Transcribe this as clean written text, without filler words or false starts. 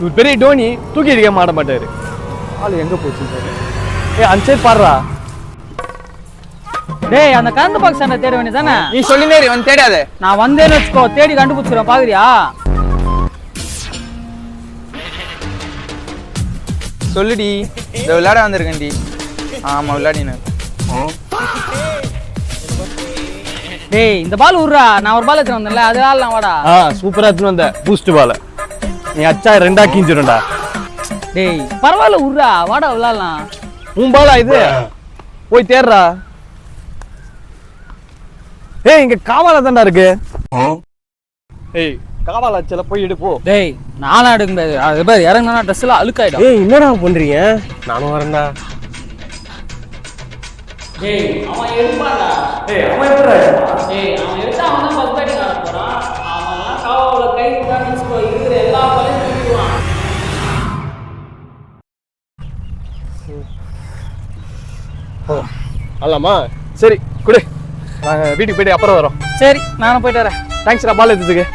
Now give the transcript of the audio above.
இவர் பெரிய டோனி தூக்கி அடிக்க மாட்ட மாட்டாரு. ஆளு எங்க போச்சு? அந்த சைடு பாடுறா. டேய் அந்த கரண்ட் பாக்ஸ் என்ன தேட வேண்டியதானே? நீ சொல்லினே வந்து தேடாத. நான் வந்தேன்னு வச்சுக்கோ, தேடி கண்டுபிடிச்சிடுறேன். பாக்குறியா? சொல்லுடி. இந்த விளையாட வந்திருக்கேன்டி. ஆமா விளையாடினு. டேய் இந்த பால் விட்றா. நான் ஒரு பால் எடுத்து வந்தேன்ல, அது ஆடலாம் வாடா. சூப்பரா எடுத்துன்னு வந்த பூஸ்ட் பால். நீ அச்சா 2 கிஞ்சிடும்டா. டேய் பரவாயில்ல விட்றா, வாடா விளையாடலாம். உன் பாலா இது? போய் தேடுறா. ஏய் இங்க காவால தான்டா இருக்கு. ஏய் காவால அச்சல போய் எடு போ. டேய் நானா எடுக்க முடியாது. அது பேர் இறங்கினா ட்ரெஸ் எல்லாம் அழுக்காயிடும். ஏய் என்னடா பண்றீங்க? நானும் வரேன்டா. டேய் அவன் எடுப்பான்டா. ஏய் அவன் எப்படிடா? டேய் அவன் எடுத்தா அவன் தான் ஃபர்ஸ்ட் பேட்டிங் ஆட போறான். அவன்லாம் காவால கை காமிச்சுக்கோ, இருக்கிற எல்லா பாலையும் தூக்கிடுவான். ஆலாமா? சரி குடு. நாங்கள் வீட்டுக்கு போயிட்டு அப்புறம் வரோம். சரி நானும் போயிட்டு வரேன். தேங்க்ஸ்டா பால் எடுத்ததுக்கு.